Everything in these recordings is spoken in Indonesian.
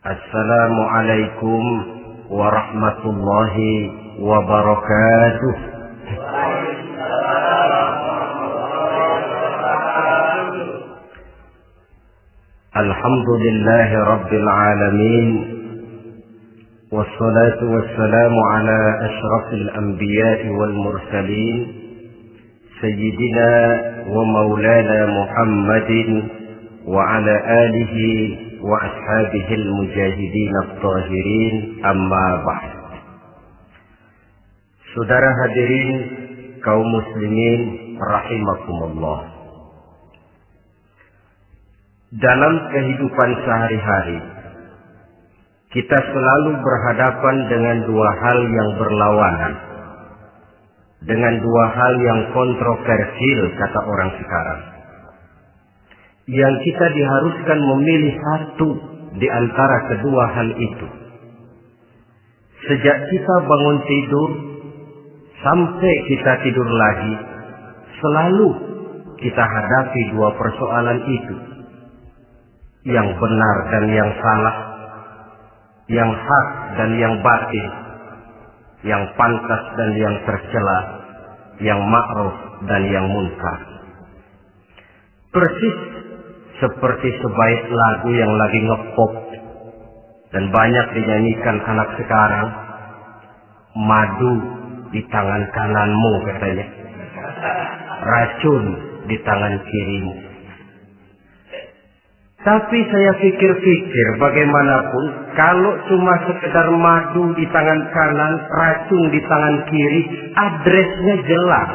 Assalamualaikum warahmatullahi wabarakatuh. Alhamdulillahi rabbil alamin. Wassalatu wassalamu ala ashrafil anbiya'i wal mursalin, sayyidina wa maulana Muhammadin wa ala alihi wa ashabihil mujahidin at-tahirin, amma ba'd. Saudara hadirin kaum muslimin rahimakumullah. Dalam kehidupan sehari-hari kita selalu berhadapan dengan dua hal yang berlawanan, dengan dua hal yang kontroversial kata orang sekarang, yang kita diharuskan memilih satu di antara kedua hal itu. Sejak kita bangun tidur sampai kita tidur lagi, selalu kita hadapi dua persoalan itu, yang benar dan yang salah, yang hak dan yang batil, yang pantas dan yang tercela, yang ma'ruf dan yang munkar. Persis seperti sebaik lagu yang lagi ngepop dan banyak dinyanyikan anak sekarang, madu di tangan kananmu katanya, racun di tangan kirimu. Tapi saya pikir-pikir, bagaimanapun kalau cuma sekedar madu di tangan kanan, racun di tangan kiri, adresnya jelas.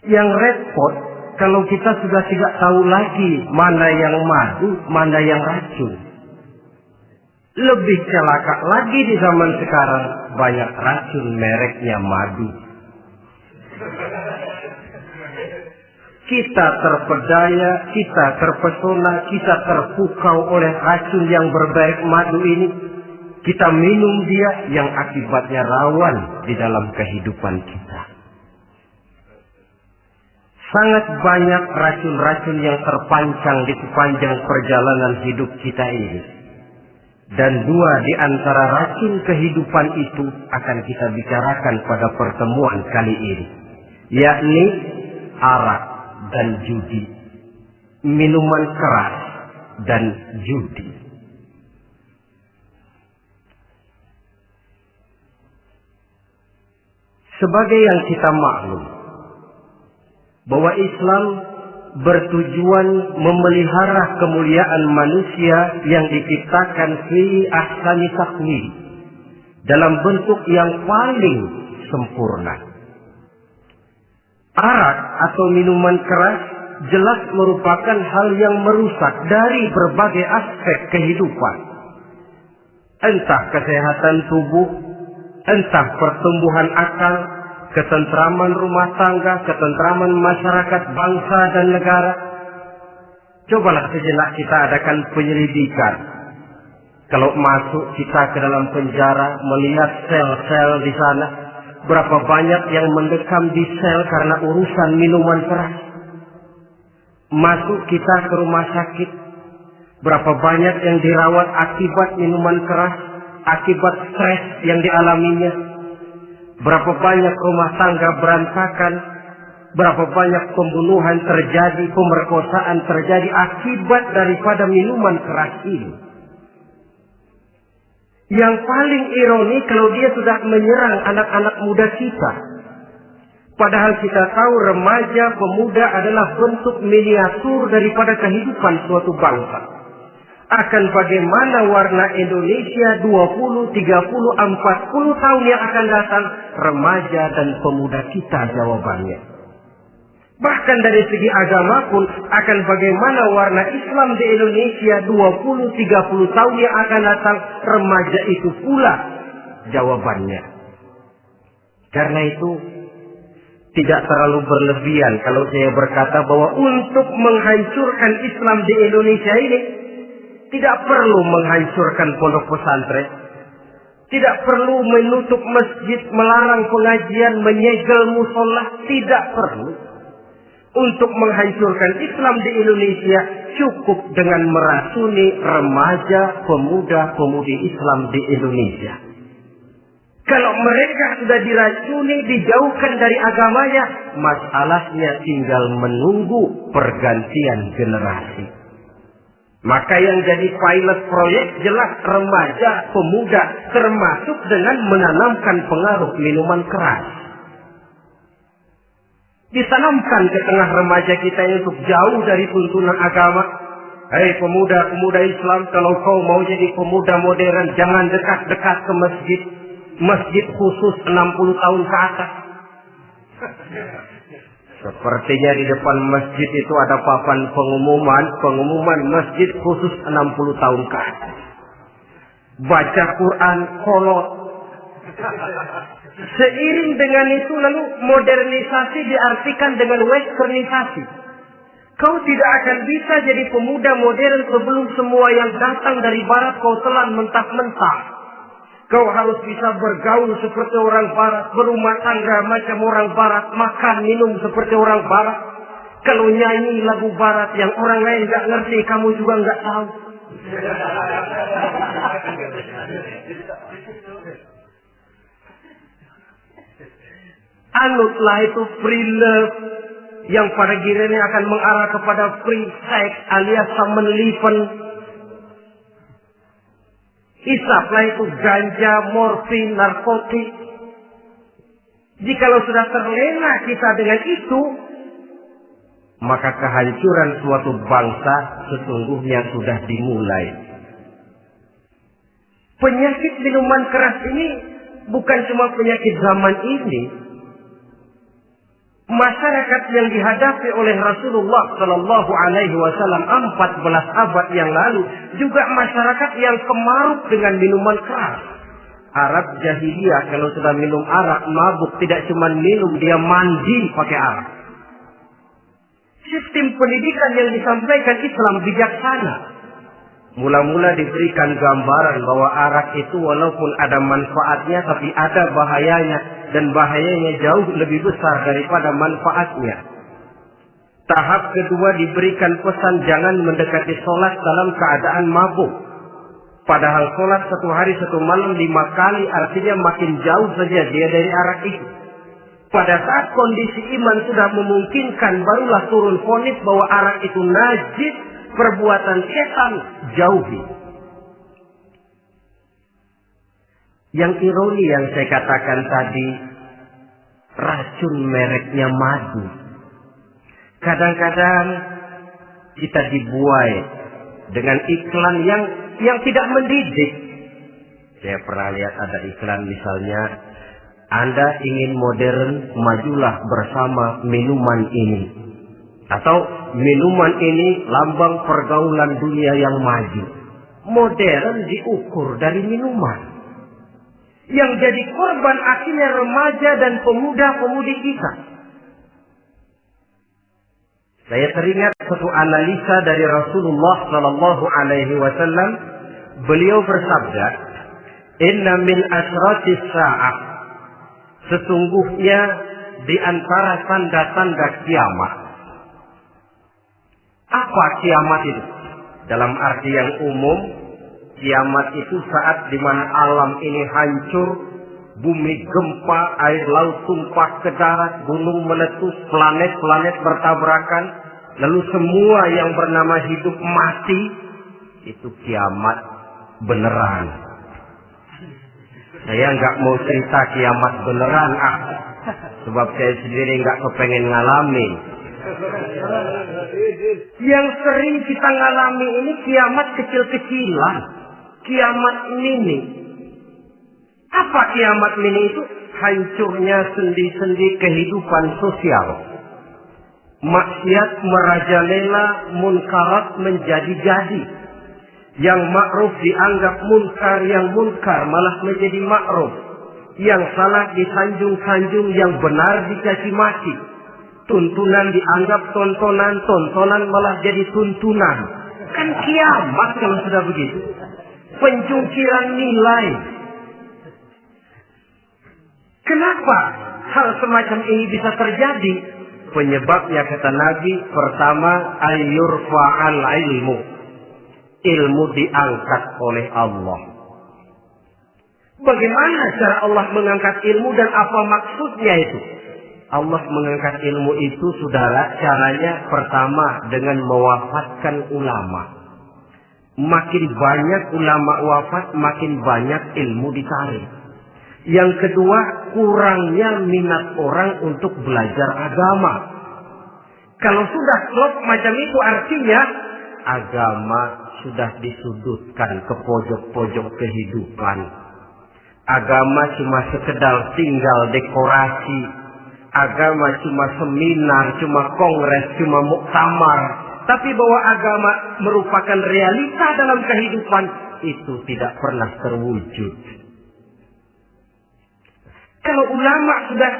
Yang repot kalau kita sudah tidak tahu lagi mana yang madu, mana yang racun. Lebih celaka lagi di zaman sekarang, banyak racun mereknya madu. Kita terpedaya, kita terpesona, kita terpukau oleh racun yang bermerek madu ini. Kita minum dia, yang akibatnya rawan di dalam kehidupan kita. Sangat banyak racun-racun yang terpancang di sepanjang perjalanan hidup kita ini. Dan dua di antara racun kehidupan itu akan kita bicarakan pada pertemuan kali ini, yakni arak dan judi, minuman keras dan judi. Sebagai yang kita maklum bahwa Islam bertujuan memelihara kemuliaan manusia yang diciptakan fi ahsani taqwim, dalam bentuk yang paling sempurna. Arak atau minuman keras jelas merupakan hal yang merusak dari berbagai aspek kehidupan. Entah kesehatan tubuh, entah pertumbuhan akal, ketentraman rumah tangga, ketentraman masyarakat, bangsa dan negara. Cobalah sejenak kita adakan penyelidikan. Kalau masuk kita ke dalam penjara, melihat sel-sel di sana, berapa banyak yang mendekam di sel karena urusan minuman keras. Masuk kita ke rumah sakit, berapa banyak yang dirawat akibat minuman keras, akibat stres yang dialaminya. Berapa banyak rumah tangga berantakan, berapa banyak pembunuhan terjadi, pemerkosaan terjadi akibat daripada minuman keras ini. Yang paling ironi kalau dia sudah menyerang anak-anak muda kita. Padahal kita tahu remaja, pemuda adalah bentuk miniatur daripada kehidupan suatu bangsa. Akan bagaimana warna Indonesia 20, 30, 40 tahun yang akan datang, remaja dan pemuda kita jawabannya. Bahkan dari segi agama pun, akan bagaimana warna Islam di Indonesia 20, 30 tahun yang akan datang, remaja itu pula jawabannya. Karena itu, tidak terlalu berlebihan kalau saya berkata bahwa untuk menghancurkan Islam di Indonesia ini, tidak perlu menghancurkan pondok pesantren, tidak perlu menutup masjid, melarang pengajian, menyegel musola, tidak perlu. untuk menghancurkan Islam di Indonesia cukup dengan meracuni remaja, pemuda-pemudi Islam di Indonesia. Kalau mereka sudah diracuni, dijauhkan dari agamanya, masalahnya tinggal menunggu pergantian generasi. Maka yang jadi pilot proyek jelas remaja, pemuda, termasuk dengan menanamkan pengaruh minuman keras. Ditanamkan ke tengah remaja kita ini untuk jauh dari tuntunan agama. Hei pemuda-pemuda Islam, kalau kau mau jadi pemuda modern, jangan dekat-dekat ke masjid. Masjid khusus 60 tahun ke atas. Sepertinya di depan masjid itu ada papan pengumuman masjid khusus 60 tahun ke atas. Baca Quran kolot. Seiring dengan itu lalu modernisasi diartikan dengan westernisasi. Kau tidak akan bisa jadi pemuda modern sebelum semua yang datang dari barat kau telan mentah-mentah. Kau harus bisa bergaul seperti orang barat, berumah tangga macam orang barat, makan minum seperti orang barat. Kalau nyanyi lagu barat yang orang lain nggak ngerti, kamu juga nggak tahu. Anutlah itu free love yang pada gilirannya akan mengarah kepada free sex alias samen-liven. Isaplah itu ganja, morfin, narkotik. Jikalau sudah terlena kita dengan itu, maka kehancuran suatu bangsa sesungguhnya sudah dimulai. Penyakit minuman keras ini bukan cuma penyakit zaman ini. Masyarakat yang dihadapi oleh Rasulullah Shallallahu Alaihi Wasallam 14 abad yang lalu juga masyarakat yang kemaruk dengan minuman keras. Arab jahiliyah kalau sudah minum arak mabuk, tidak cuma minum, dia mandi pakai arak. Sistem pendidikan yang disampaikan Islam bijaksana. Mula-mula diberikan gambaran bahwa arak itu walaupun ada manfaatnya tapi ada bahayanya, dan bahayanya jauh lebih besar daripada manfaatnya. Tahap kedua diberikan pesan jangan mendekati sholat dalam keadaan mabuk. Padahal sholat 1 hari 1 malam 5 kali artinya makin jauh saja dia dari arak itu. Pada saat kondisi iman sudah memungkinkan barulah turun vonis bahwa arak itu najis, perbuatan setan, jauhi. Yang ironi yang saya katakan tadi, racun mereknya madu. Kadang-kadang kita dibuai dengan iklan yang tidak mendidik. Saya pernah lihat ada iklan misalnya, Anda ingin modern, majulah bersama minuman ini. Atau minuman ini lambang pergaulan dunia yang maju. Modern diukur dari minuman. Yang jadi korban akhirnya remaja dan pemuda-pemudi kita. Saya teringat satu analisa dari Rasulullah Sallallahu Alaihi Wasallam. Beliau bersabda, Inna min asratis sa'ah. Sesungguhnya di antara tanda-tanda kiamat. Apa kiamat itu? Dalam arti yang umum, kiamat itu saat di mana alam ini hancur, bumi gempa, air laut tumpah ke darat, gunung meletus, planet-planet bertabrakan, lalu semua yang bernama hidup mati. Itu kiamat beneran. Saya nggak mau cerita kiamat beneran, sebab saya sendiri nggak kepengen ngalamin. Yang sering kita ngalami ini kiamat kecil-kecilan, kiamat mini. Apa kiamat mini itu? Hancurnya sendi-sendi kehidupan sosial. Maksiat merajalela, munkarat menjadi-jadi. Yang ma'ruf dianggap munkar, yang munkar malah menjadi ma'ruf. Yang salah disanjung-sanjung, yang benar dicaci maki. Tuntunan dianggap tontonan, tontonan malah jadi tuntunan. Kan kiamat kalau sudah begitu. Pencungkiran nilai. Kenapa hal semacam ini bisa terjadi? Penyebabnya kata Nabi, pertama ayyurfa'al ilmu. Ilmu diangkat oleh Allah. Bagaimana cara Allah mengangkat ilmu dan apa maksudnya itu? Allah mengangkat ilmu itu, saudara, caranya pertama dengan mewafatkan ulama. Makin banyak ulama wafat, makin banyak ilmu ditarik. Yang kedua, kurangnya minat orang untuk belajar agama. Kalau sudah klop macam itu, artinya agama sudah disudutkan ke pojok-pojok kehidupan. Agama cuma sekedar tinggal dekorasi. Agama cuma seminar, cuma kongres, cuma muktamar. Tapi bahwa agama merupakan realita dalam kehidupan, itu tidak pernah terwujud. Kalau ulama sudah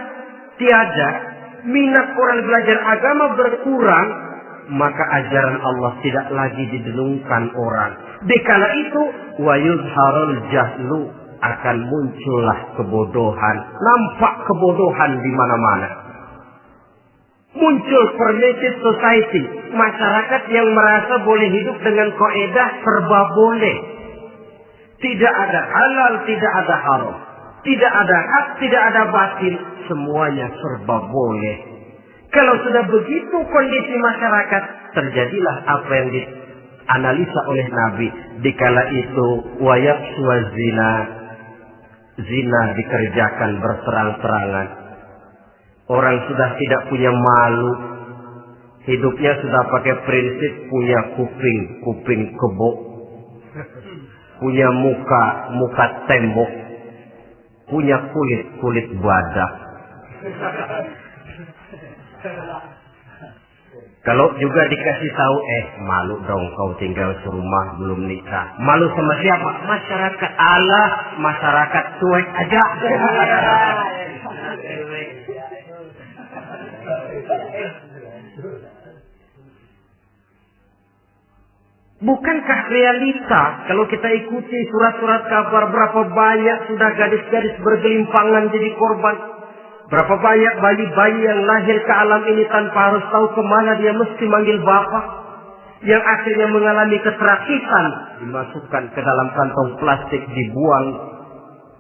tiada, minat orang belajar agama berkurang, maka ajaran Allah tidak lagi didengungkan orang. Dikala itu, wa yuzharul jahlu, akan muncullah kebodohan, nampak kebodohan di mana-mana. Muncul permissive society, masyarakat yang merasa boleh hidup dengan kaidah serba boleh. Tidak ada halal, tidak ada haram. Tidak ada hak, tidak ada batil, semuanya serba boleh. Kalau sudah begitu kondisi masyarakat, terjadilah apa yang dianalisa oleh Nabi. Dikala itu, wayaqsu zina, zina dikerjakan berterang-terangan. Orang sudah tidak punya malu. Hidupnya sudah pakai prinsip punya kuping kebo. Punya muka tembok. Punya kulit badak. Kalau juga dikasih tahu, malu dong kau tinggal serumah belum nikah. Malu sama siapa? Masyarakat. Allah, masyarakat cuek aja. Bukankah realita kalau kita ikuti surat-surat kabar, berapa banyak sudah gadis-gadis bergelimpangan jadi korban? Berapa banyak bayi-bayi yang lahir ke alam ini tanpa harus tahu kemana dia mesti manggil bapak, yang akhirnya mengalami keterakisan, dimasukkan ke dalam kantong plastik, dibuang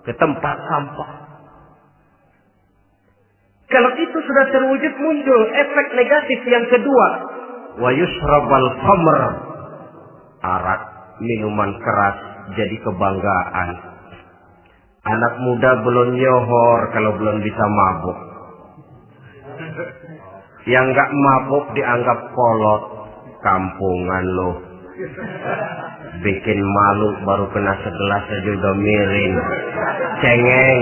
ke tempat sampah. Kalau itu sudah terwujud, muncul efek negatif yang kedua, wa yushrabal khamr, arak, minuman keras jadi kebanggaan. Anak muda belum nyohor kalau belum bisa mabuk. Yang nggak mabuk dianggap kolot. Kampungan lo. Bikin malu baru kena segelas aja udah miring. Cengeng.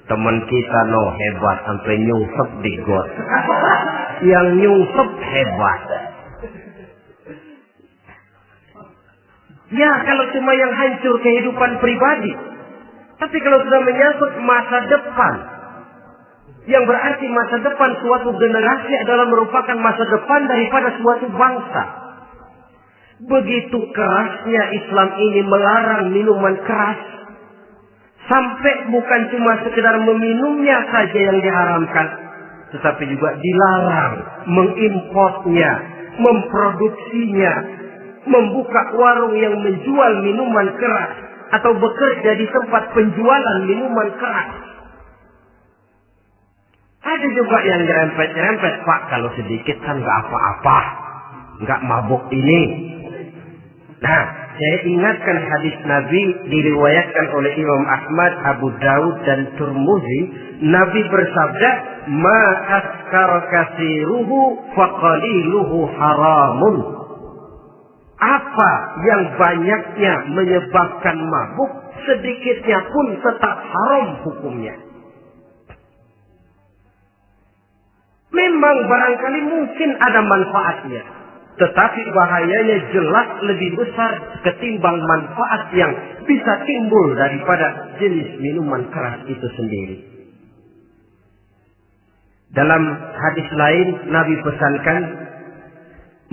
Temen kita hebat sampai nyungsep di got. Yang nyungsep hebat. Ya, kalau cuma yang hancur kehidupan pribadi. Tapi kalau sudah menyangkut masa depan, yang berarti masa depan suatu generasi adalah merupakan masa depan daripada suatu bangsa. Begitu kerasnya Islam ini melarang minuman keras. Sampai bukan cuma sekedar meminumnya saja yang diharamkan, tetapi juga dilarang mengimportnya, memproduksinya, membuka warung yang menjual minuman keras atau bekerja di tempat penjualan minuman keras. Ada juga yang nyerempet-nyerempet, Pak, kalau sedikit kan nggak apa-apa, nggak mabuk ini. Nah, saya ingatkan hadis Nabi diriwayatkan oleh Imam Ahmad, Abu Daud dan Tirmidzi. Nabi bersabda, "Ma askara katsiruhu faqaliluhu haramun." Apa yang banyaknya menyebabkan mabuk, sedikitnya pun tetap haram hukumnya. Memang barangkali mungkin ada manfaatnya, tetapi bahayanya jelas lebih besar ketimbang manfaat yang bisa timbul daripada jenis minuman keras itu sendiri. Dalam hadis lain, Nabi pesankan,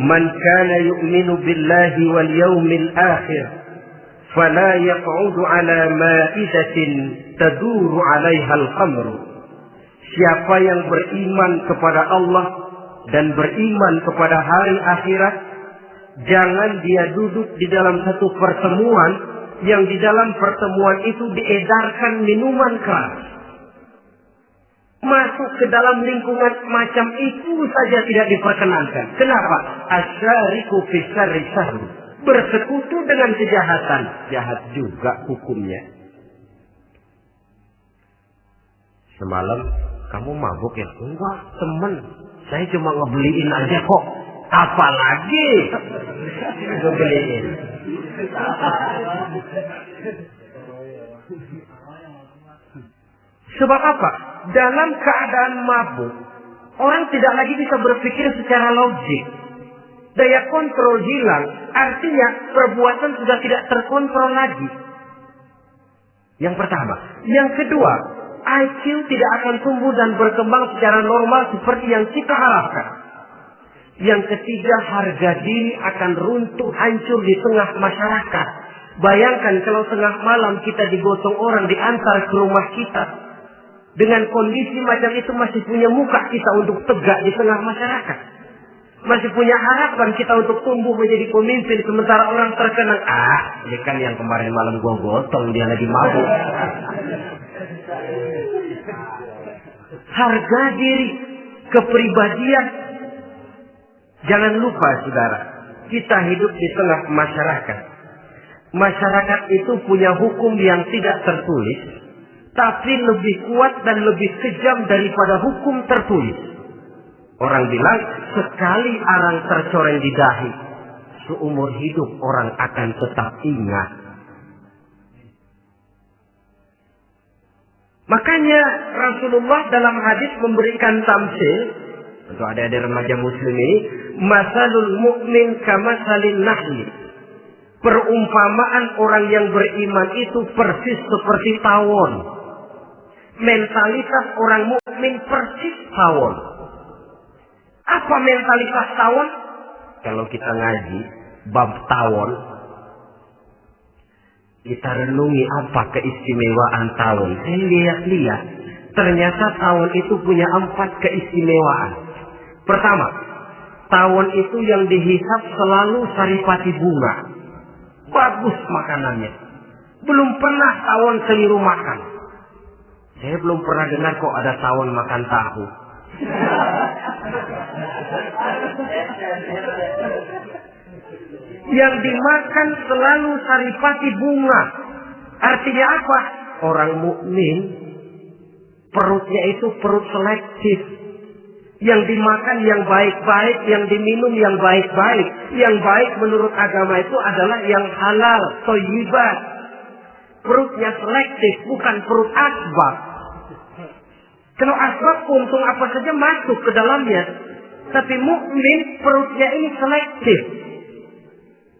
"Man kana yu'minu billahi wal yawmil akhir fala yaq'udu ala ma'idatin taduru 'alaiha al-khamru. Siapa yang beriman kepada Allah dan beriman kepada hari akhirat, jangan dia duduk di dalam satu pertemuan yang di dalam pertemuan itu diedarkan minuman keras. Masuk ke dalam lingkungan macam itu saja tidak diperkenankan. Kenapa? Asyariku fi syarri syahri. Bersekutu dengan kejahatan, jahat juga hukumnya. Semalam kamu mabuk ya? Enggak, temen. Saya cuma ngebeliin aja kok. Apalagi ngebeliin. Sebab apa? Dalam keadaan mabuk, orang tidak lagi bisa berpikir secara logik. Daya kontrol hilang, artinya perbuatan sudah tidak terkontrol lagi. Yang pertama. Yang kedua, IQ tidak akan tumbuh dan berkembang secara normal seperti yang kita harapkan. Yang ketiga, harga diri akan runtuh hancur di tengah masyarakat. Bayangkan kalau tengah malam kita digotong orang diantar ke rumah kita. Dengan kondisi macam itu masih punya muka kita untuk tegak di tengah masyarakat. Masih punya harapan kita untuk tumbuh menjadi pemimpin. Sementara orang terkenang, ini kan yang kemarin malam gua gotong, dia lagi mabuk. Harga diri, kepribadian. Jangan lupa saudara, kita hidup di tengah masyarakat. Masyarakat itu punya hukum yang tidak tertulis, tapi lebih kuat dan lebih kejam daripada hukum tertulis. Orang bilang, sekali arang tercoreng di dahi, seumur hidup orang akan tetap ingat. Makanya Rasulullah dalam hadis memberikan tamsil untuk adik-adik remaja muslim ini, masalul mu'min kamasalin nahli. Perumpamaan orang yang beriman itu persis seperti tawon. Mentalitas orang mukmin persis tawon. Apa mentalitas tawon? Kalau kita ngaji bab tawon, kita renungi apa keistimewaan tawon. Saya lihat-lihat, ternyata tawon itu punya 4 keistimewaan. Pertama, tawon itu yang dihisap selalu saripati bunga. Bagus makanannya. Belum pernah tawon keliru makan. Saya belum pernah dengar kok ada tawon makan tahu. Yang dimakan selalu saripati bunga. Artinya apa? Orang mukmin perutnya itu perut selektif. Yang dimakan yang baik-baik, yang diminum yang baik-baik. Yang baik menurut agama itu adalah yang halal, thayyibat. Perutnya selektif, bukan perut asbab. Kalau asbab untung apa saja masuk ke dalamnya. Tapi mukmin perutnya ini selektif.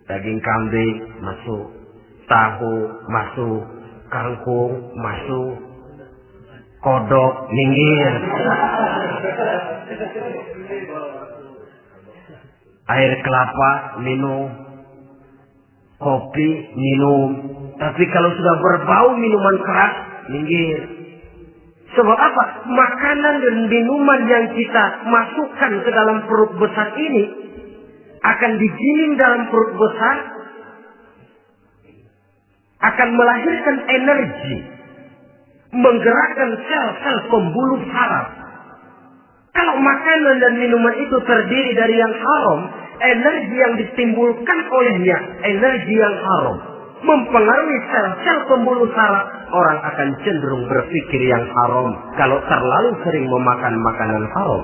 Daging kambing masuk, tahu masuk, kangkung masuk, kodok minggir. Air kelapa minum, kopi minum. Tapi kalau sudah berbau minuman keras, minggir. Sebab apa? Makanan dan minuman yang kita masukkan ke dalam perut besar ini akan digiling dalam perut besar, akan melahirkan energi, menggerakkan sel-sel pembuluh saraf. Kalau makanan dan minuman itu terdiri dari yang haram, energi yang ditimbulkan olehnya energi yang haram, mempengaruhi sel-sel pembuluh saraf. Orang akan cenderung berpikir yang haram kalau terlalu sering memakan makanan haram.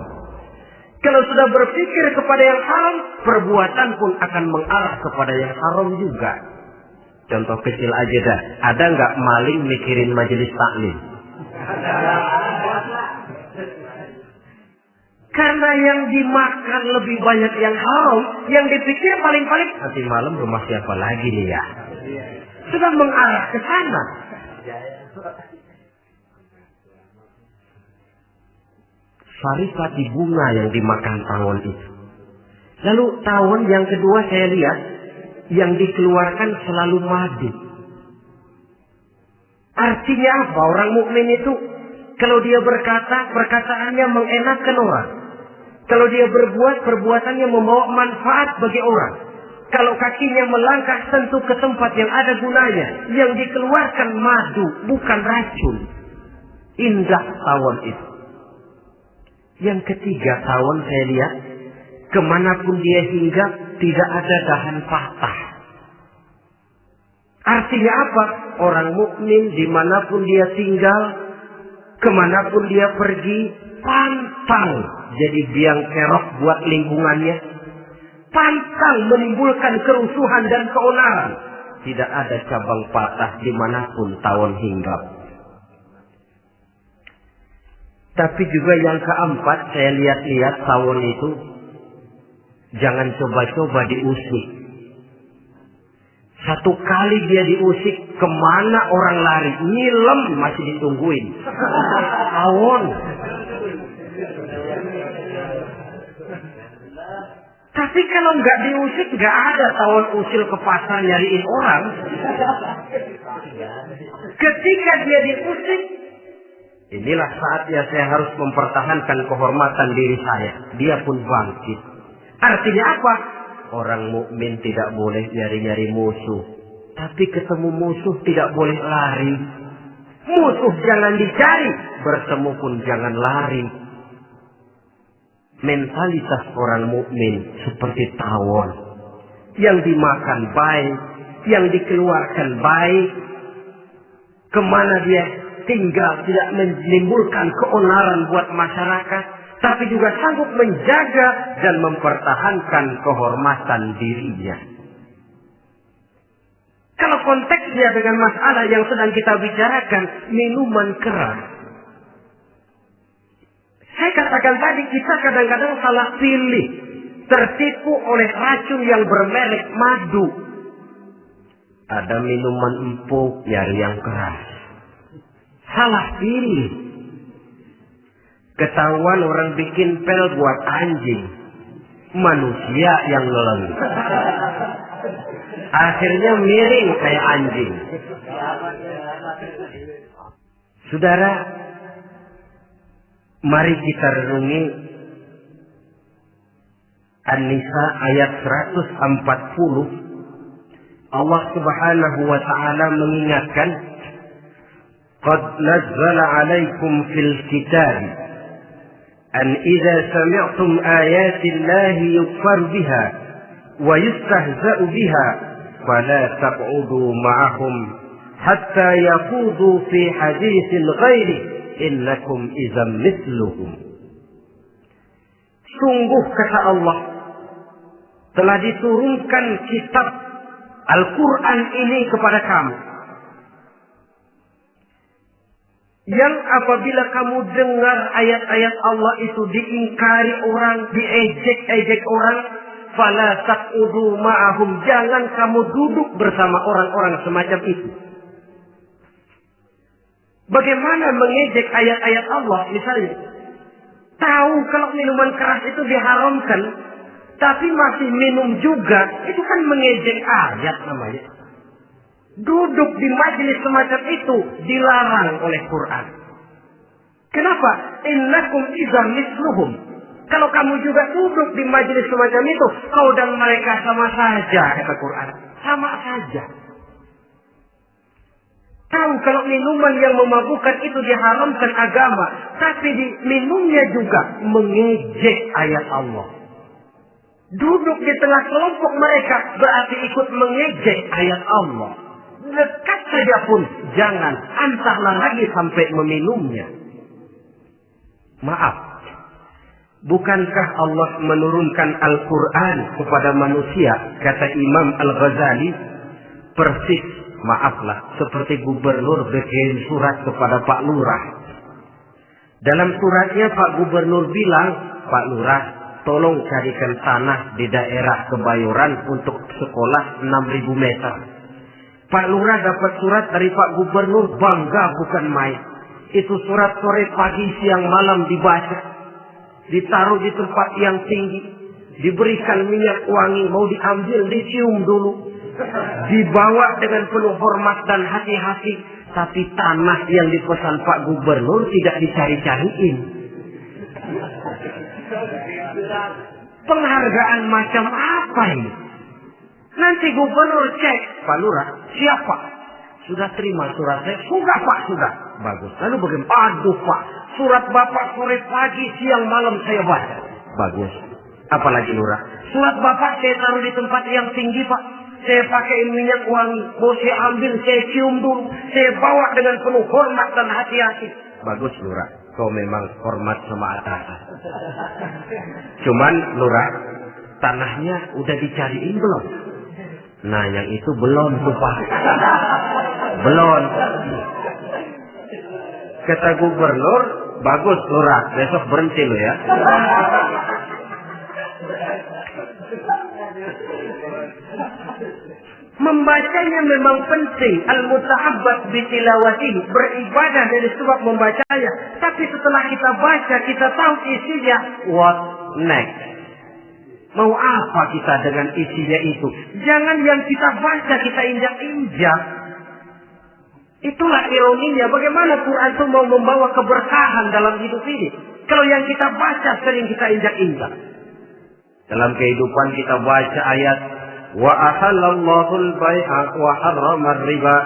Kalau sudah berpikir kepada yang haram, perbuatan pun akan mengarah kepada yang haram juga. Contoh kecil aja dah, ada nggak maling mikirin majelis taklim? Karena yang dimakan lebih banyak yang haram, yang dipikir paling-paling nanti malam rumah siapa lagi nih ya? Sudah mengarah ke sana. Saripati bunga yang dimakan tawon itu. Lalu tawon yang kedua saya lihat yang dikeluarkan selalu madu. Artinya apa orang mukmin itu? Kalau dia berkata, perkataannya mengenakan orang. Kalau dia berbuat, perbuatannya membawa manfaat bagi orang. Kalau kakinya melangkah tentu ke tempat yang ada gunanya. Yang dikeluarkan madu, bukan racun. Indah tawon itu. Yang ketiga, tawon saya lihat, kemanapun dia hinggap, tidak ada dahan patah. Artinya apa? Orang mukmin dimanapun dia tinggal, kemanapun dia pergi, pantang jadi biang kerok buat lingkungannya. Pantang menimbulkan kerusuhan dan keonaran. Tidak ada cabang patah dimanapun tawon hinggap. Tapi juga yang keempat, saya lihat-lihat tawon itu, jangan coba-coba diusik. Satu kali dia diusik, kemana orang lari? Nyilem masih ditungguin. Tawon. Tapi kalau nggak diusik, nggak ada tawon usil ke pasar nyariin orang. Ketika dia diusik, inilah saatnya saya harus mempertahankan kehormatan diri saya. Dia pun bangkit. Artinya apa? Orang mukmin tidak boleh nyari-nyari musuh. Tapi ketemu musuh tidak boleh lari. Musuh jangan dicari. Bertemu pun jangan lari. Mentalitas orang mukmin seperti tawon. Yang dimakan baik. Yang dikeluarkan baik. Kemana dia tinggal tidak menimbulkan keonaran buat masyarakat. Tapi juga sanggup menjaga dan mempertahankan kehormatan dirinya. Kalau konteksnya dengan masalah yang sedang kita bicarakan, minuman keras. Saya katakan tadi, kita kadang-kadang salah pilih. Tertipu oleh racun yang bermerek madu. Ada minuman empuk, nyari yang keras. Salah pilih. Ketahuan orang bikin pel buat anjing. Manusia yang ngeleng. Akhirnya miring kayak anjing. Saudara, mari kita renungi An-Nisa ayat 140. Allah Subhanahu wa ta'ala mengingatkan, "Qad nazzala 'alaikum fil kitab أن إذا سمعتم آيات الله يكفر بها ويستهزأ بها فلا تقعدوا معهم حتى يخوضوا في حديث غيره إنكم إذا مثلهم." Sungguh kata Allah, telah diturunkan kitab Al-Quran ini kepada kamu, yang apabila kamu dengar ayat-ayat Allah itu diingkari orang, diejek-ejek orang, fala taqudu ma'ahum, jangan kamu duduk bersama orang-orang semacam itu. Bagaimana mengejek ayat-ayat Allah? Misalnya, tahu kalau minuman keras itu diharamkan, tapi masih minum juga, itu kan mengejek ayat namanya. Duduk di majelis semacam itu dilarang oleh Quran. Kenapa? Innakum idzam misluhum. Kalau kamu juga duduk di majelis semacam itu, kau dan mereka sama saja, kata Quran. Sama saja. Tahu kalau minuman yang memabukkan itu diharamkan agama, tapi minumnya juga mengejek ayat Allah. Duduk di tengah kelompok mereka berarti ikut mengejek ayat Allah. Dekat saja pun jangan, antarlah lagi sampai meminumnya. Maaf, bukankah Allah menurunkan Al-Quran kepada manusia, kata Imam Al-Ghazali, persis, maaflah, seperti gubernur bikin surat kepada Pak Lurah. Dalam suratnya Pak Gubernur bilang, Pak Lurah, tolong carikan tanah di daerah Kebayoran untuk sekolah 6.000 meter. Pak Lurah dapat surat dari Pak Gubernur, bangga bukan main. Itu surat sore, pagi, siang, malam dibaca. Ditaruh di tempat yang tinggi. Diberikan minyak wangi, mau diambil, dicium dulu. Dibawa dengan penuh hormat dan hati-hati Tapi tanah yang dipesan Pak Gubernur tidak dicari-cariin. Penghargaan macam apa ini? Nanti Gubernur cek, Pak Lurah, siapa? Sudah terima surat saya? Sudah Pak, sudah. Bagus. Lalu bagaimana? Aduh Pak, surat Bapak sore pagi, siang malam saya baca. Bagus. Apalagi Lurah? Surat Bapak saya taruh di tempat yang tinggi Pak. Saya pakai minyak wangi. Mau saya ambil, saya cium dulu. Saya bawa dengan penuh hormat dan hati-hati. Bagus Lurah. Kau memang hormat sama atasan. Cuman Lurah, tanahnya udah dicariin belum? Nah yang itu belum tuh Pak. Belum. Kata Gubernur, bagus Lurah, besok berhenti lo ya. Membacanya memang penting. Al-muta'abbad bitilawatihi, beribadah dari sebab membacanya. Tapi setelah kita baca, kita tahu isinya. What next? Mau apa kita dengan isinya itu? Jangan yang kita baca kita injak-injak. Itulah ironinya. Bagaimana Quran itu mau membawa keberkahan dalam hidup ini? Kalau yang kita baca sering kita injak-injak. Dalam kehidupan kita baca ayat wa ahallallahu al-bai'a wa harrama riba.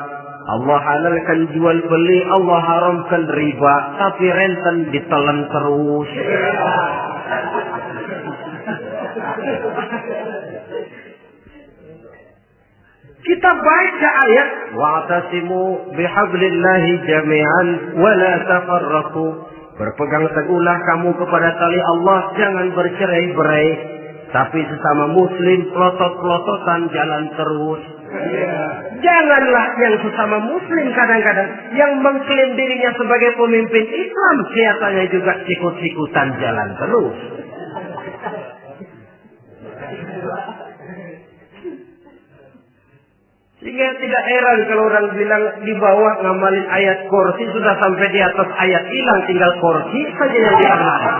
Allah halalkan jual beli, Allah haramkan riba, tapi renten ditelan terus. Kita baca ayat wa'tasimu bihablillahi jami'an wa la tafarraqu. Berpegang teguhlah kamu kepada tali Allah, jangan bercerai-berai. Tapi sesama muslim pelotot-pelototan jalan terus. Janganlah yang sesama muslim kadang-kadang yang mengklaim dirinya sebagai pemimpin Islam kelihatannya juga sikut-sikutan jalan terus. Sehingga tidak heran kalau orang bilang di bawah ngamalin ayat kursi sudah sampai di atas ayat hilang, tinggal kursi saja yang diamalkan.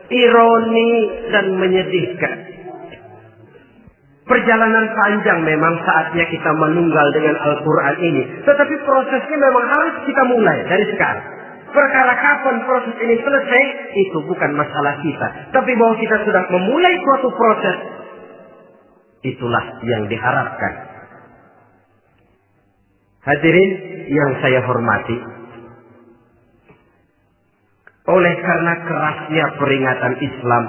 Ironi dan menyedihkan. Perjalanan panjang memang saatnya kita menunggal dengan Al-Quran ini. Tetapi prosesnya memang harus kita mulai dari sekarang. Perkara kapan proses ini selesai, itu bukan masalah kita. Tapi bahwa kita sudah memulai suatu proses, itulah yang diharapkan. Hadirin yang saya hormati, oleh karena kerasnya peringatan Islam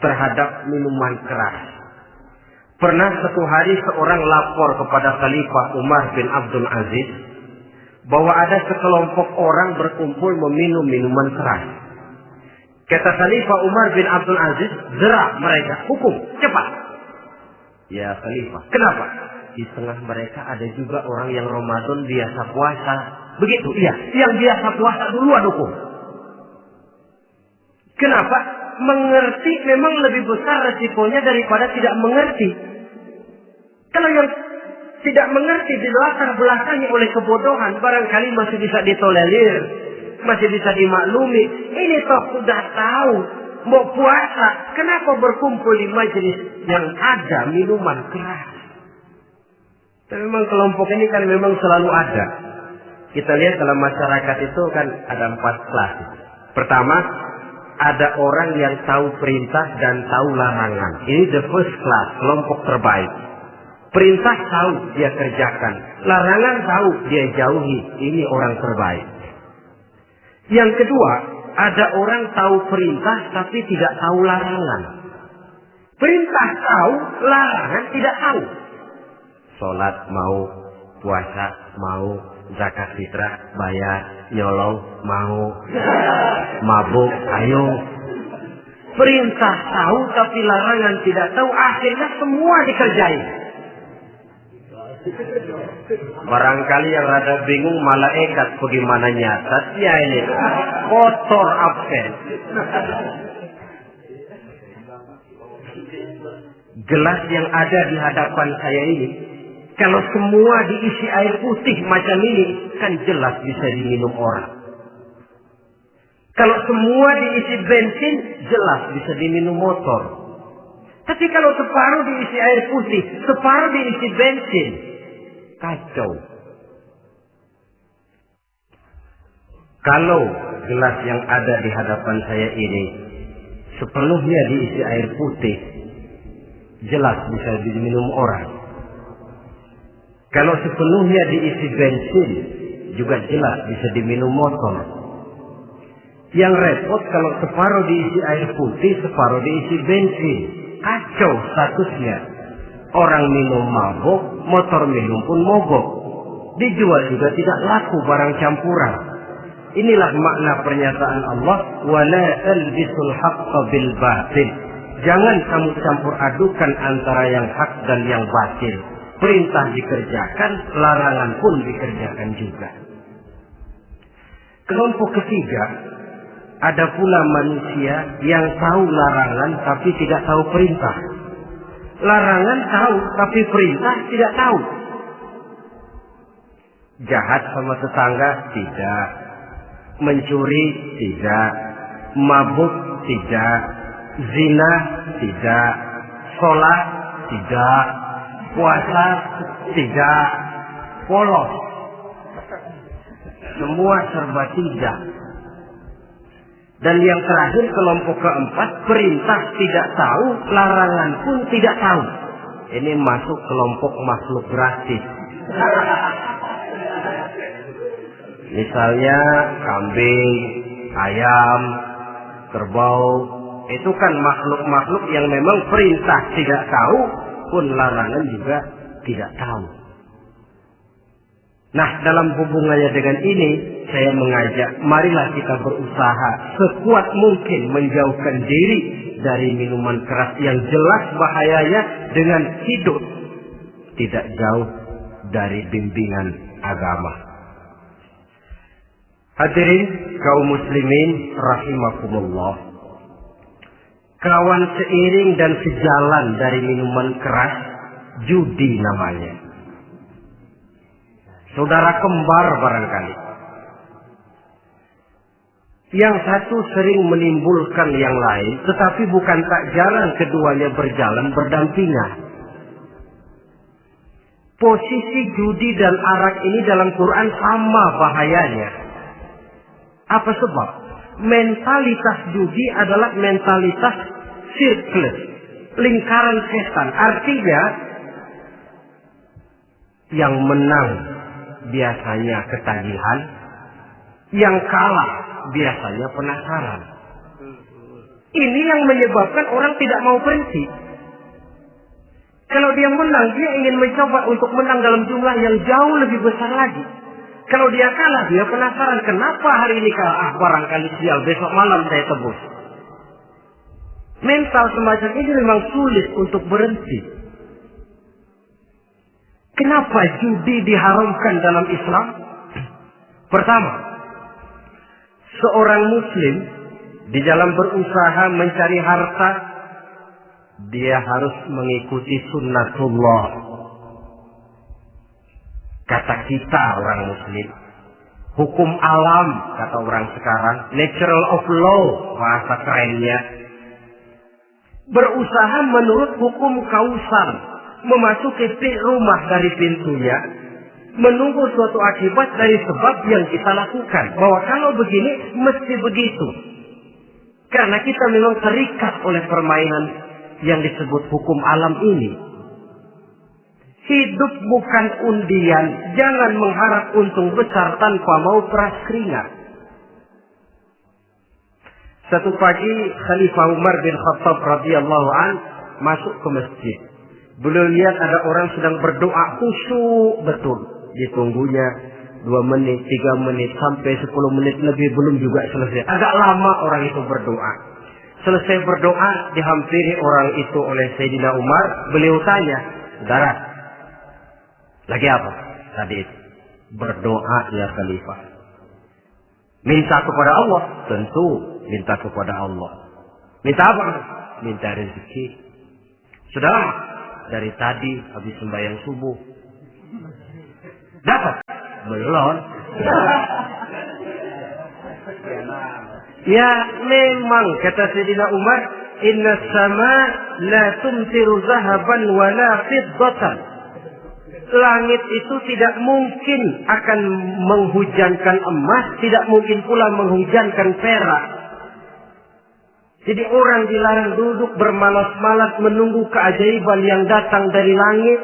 terhadap minuman keras, pernah satu hari seorang lapor kepada Khalifah Umar bin Abdul Aziz bahwa ada sekelompok orang berkumpul meminum minuman keras. Kata Khalifah Umar bin Abdul Aziz, jerak mereka, hukum, cepat. Ya Khalifah, kenapa? Di tengah mereka ada juga orang yang Ramadan biasa puasa. Begitu, iya, yang biasa puasa duluan hukum. Kenapa? Mengerti memang lebih besar resikonya daripada tidak mengerti. Kalau yang tidak mengerti dilatar belakangi oleh kebodohan, barangkali masih bisa ditolerir, masih bisa dimaklumi. Ini toh sudah tahu mau puasa, kenapa berkumpul di majelis yang ada minuman keras? Tapi memang kelompok ini kan memang selalu ada. Kita lihat dalam masyarakat itu kan ada 4 kelas. Pertama, ada orang yang tahu perintah dan tahu larangan. Ini the first class, kelompok terbaik. Perintah tahu dia kerjakan, larangan tahu dia jauhi. Ini orang terbaik. Yang kedua, ada orang tahu perintah tapi tidak tahu larangan. Perintah tahu, larangan tidak tahu. Sholat mau, puasa mau, zakat fitrah bayar, nyolong mau, mabuk ayo. Perintah tahu tapi larangan tidak tahu, akhirnya semua dikerjain. Barangkali yang rada bingung malaikat bagaimana nyatatnya ini, kotor absen. Gelas yang ada di hadapan saya ini, kalau semua diisi air putih macam ini, kan jelas bisa diminum orang. Kalau semua diisi bensin, jelas bisa diminum motor. Tapi kalau separuh diisi air putih, separuh diisi bensin, kacau. Kalau gelas yang ada di hadapan saya ini sepenuhnya diisi air putih, jelas bisa diminum orang. Kalau sepenuhnya diisi bensin, juga jelas bisa diminum motor. Yang repot kalau separuh diisi air putih, separuh diisi bensin. Kacau statusnya. Orang minum mabuk, motor minum pun mogok. Dijual juga tidak laku barang campuran. Inilah makna pernyataan Allah, wala talbisul haqqo bil batil. Jangan kamu campur adukan antara yang hak dan yang batil. Perintah dikerjakan, larangan pun dikerjakan juga. Kelompok ketiga, ada pula manusia yang tahu larangan tapi tidak tahu perintah. Larangan tahu tapi perintah tidak tahu. Jahat sama tetangga tidak, mencuri tidak, mabuk tidak, zina tidak, sholat tidak, puasa tidak, polos. Semua serba tidak. Dan yang terakhir, kelompok keempat, perintah tidak tahu, larangan pun tidak tahu. Ini masuk kelompok makhluk gratis. Misalnya kambing, ayam, kerbau, itu kan makhluk-makhluk yang memang perintah tidak tahu, pun larangan juga tidak tahu. Nah, dalam hubungannya dengan ini, saya mengajak, marilah kita berusaha sekuat mungkin menjauhkan diri dari minuman keras yang jelas bahayanya dengan hidup tidak jauh dari bimbingan agama. Hadirin kaum muslimin rahimakumullah. Kawan seiring dan sejalan dari minuman keras, judi namanya. Saudara kembar barangkali. Yang satu sering menimbulkan yang lain, tetapi bukan tak jarang keduanya berjalan berdampingan. Posisi judi dan arak ini dalam Quran sama bahayanya. Apa sebab? Mentalitas judi adalah mentalitas sirkel, lingkaran setan. Artinya, yang menang biasanya ketagihan, yang kalah biasanya penasaran. Ini yang menyebabkan orang tidak mau berhenti. Kalau dia menang, dia ingin mencoba untuk menang dalam jumlah yang jauh lebih besar lagi. Kalau dia kalah, dia penasaran, kenapa hari ini kalah? Barangkali sial, besok malam saya tebus. Mental semacam ini memang sulit untuk berhenti. Kenapa judi diharamkan dalam Islam? Pertama, seorang muslim di dalam berusaha mencari harta, dia harus mengikuti sunnatullah. Kata kita orang muslim, hukum alam kata orang sekarang, natural of law bahasa kerennya. Berusaha menurut hukum kausal, memasuki rumah dari pintunya, menunggu suatu akibat dari sebab yang kita lakukan. Bahwa kalau begini mesti begitu. Karena kita memang terikat oleh permainan yang disebut hukum alam ini. Hidup bukan undian, jangan mengharap untung besar tanpa mau peras keringat. Satu pagi Khalifah Umar bin Khattab radhiyallahu an masuk ke masjid. Beliau lihat ada orang sedang berdoa khusyuk betul. Ditunggunya 2 menit, 3 menit, sampai 10 menit lebih belum juga selesai. Agak lama orang itu berdoa. Selesai berdoa, dihampiri orang itu oleh Sayyidina Umar. Beliau tanya, saudara, lagi apa? Tadi itu berdoa ya Khalifah. Minta kepada Allah? Tentu minta kepada Allah. Minta apa? Minta rezeki. Sudah lama? Dari tadi habis sembahyang subuh. Dapat? Belum. Ya memang kata Sayyidina Umar, inna sama la tumtiru zahaban wala fiddatan. Langit itu tidak mungkin akan menghujankan emas, tidak mungkin pula menghujankan perak. Jadi orang dilarang duduk bermalas-malas menunggu keajaiban yang datang dari langit.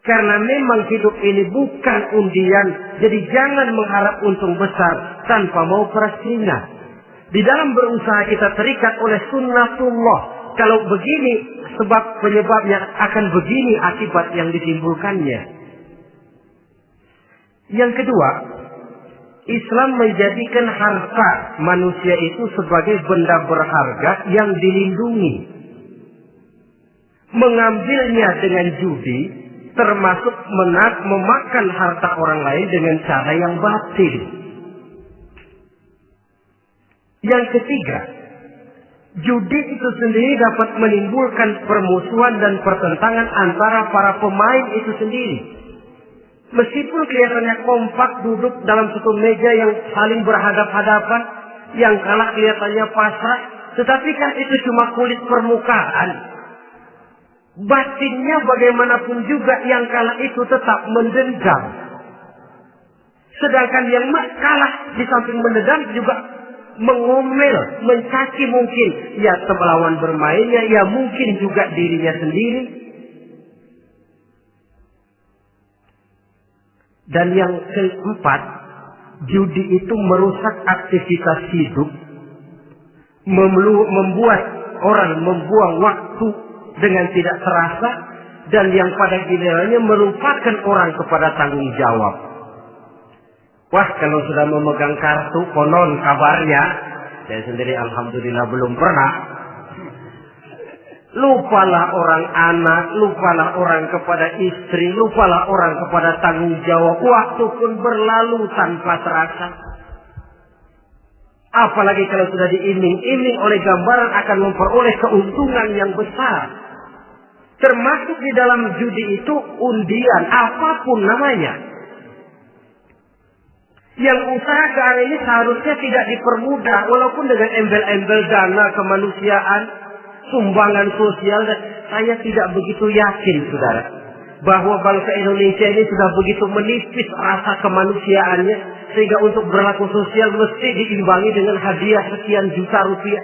Karena memang hidup ini bukan undian. Jadi jangan mengharap untung besar tanpa mau peras keringat. Di dalam berusaha kita terikat oleh sunnatullah. Kalau begini sebab penyebabnya, akan begini akibat yang ditimbulkannya. Yang kedua, Islam menjadikan harta manusia itu sebagai benda berharga yang dilindungi. Mengambilnya dengan judi termasuk memakan harta orang lain dengan cara yang batil. Yang ketiga, judi itu sendiri dapat menimbulkan permusuhan dan pertentangan antara para pemain itu sendiri. Meskipun kelihatannya kompak duduk dalam satu meja yang saling berhadap-hadapan, yang kalah kelihatannya pasrah, tetapi kan itu cuma kulit permukaan. Batinnya bagaimanapun juga yang kalah itu tetap mendendam. Sedangkan yang kalah di samping mendendam juga mengomel, mencaci mungkin ya lawan bermainnya, ya mungkin juga dirinya sendiri. Dan yang keempat, judi itu merusak aktivitas hidup, membuat orang membuang waktu dengan tidak terasa, dan yang pada gilirannya melupakan orang kepada tanggung jawab. Wah, kalau sudah memegang kartu, konon kabarnya, saya sendiri alhamdulillah belum pernah, lupalah orang anak, lupalah orang kepada istri, lupalah orang kepada tanggung jawab. Waktu pun berlalu tanpa terasa. Apalagi kalau sudah diiming-iming oleh gambaran akan memperoleh keuntungan yang besar. Termasuk di dalam judi itu undian, apapun namanya. Yang usaha ke arah ini seharusnya tidak dipermudah, walaupun dengan embel-embel dana kemanusiaan, sumbangan sosial. Saya tidak begitu yakin, saudara, bahwa bangsa Indonesia ini sudah begitu menipis rasa kemanusiaannya, sehingga untuk berlaku sosial mesti diimbangi dengan hadiah sekian juta rupiah.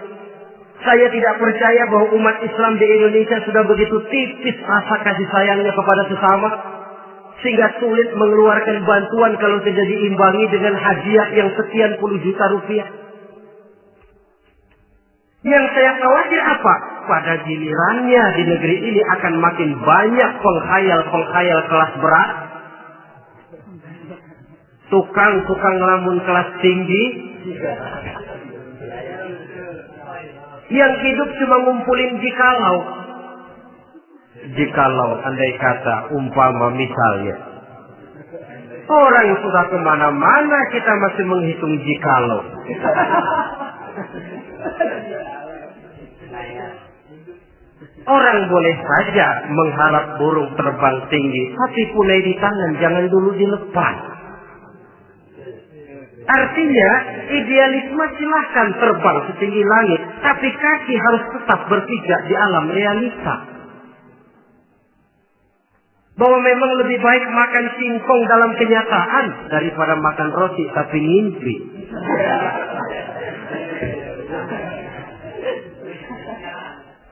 Saya tidak percaya bahwa umat Islam di Indonesia sudah begitu tipis rasa kasih sayangnya kepada sesama, sehingga sulit mengeluarkan bantuan kalau tidak diimbangi dengan hadiah yang sekian puluh juta rupiah. Yang saya khawatir apa? Pada gilirannya di negeri ini akan makin banyak penghayal-penghayal kelas berat, tukang-tukang lamun kelas tinggi, yang hidup cuma ngumpulin jikalau andai kata umpama misalnya orang sudah kemana-mana kita masih menghitung jikalau. Orang boleh saja mengharap burung terbang tinggi, tapi punai di tangan jangan dulu dilepas. Artinya, idealisme silahkan terbang setinggi langit, tapi kaki harus tetap berpijak di alam realita. Bahwa memang lebih baik makan singkong dalam kenyataan daripada makan roti tapi ngimpi.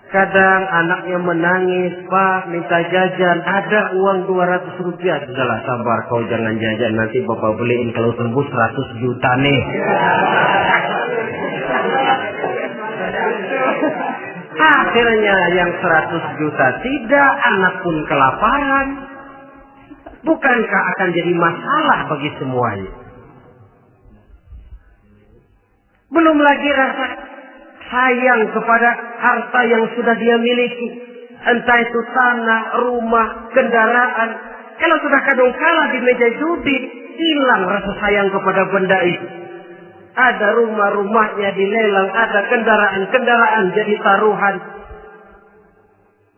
Kadang anaknya menangis, Pak minta jajan, ada uang 200 rupiah. Sudahlah sabar, kau jangan jajan, nanti bapak beliin kalau tembus 100 juta nih. Akhirnya yang 100 juta tidak, anak pun kelaparan. Bukankah akan jadi masalah bagi semuanya? Belum lagi rasa sayang kepada harta yang sudah dia miliki. Entah itu tanah, rumah, kendaraan. Kalau sudah kadung kalah di meja judi, hilang rasa sayang kepada benda itu. Ada rumah-rumahnya dilelang, ada kendaraan-kendaraan jadi taruhan.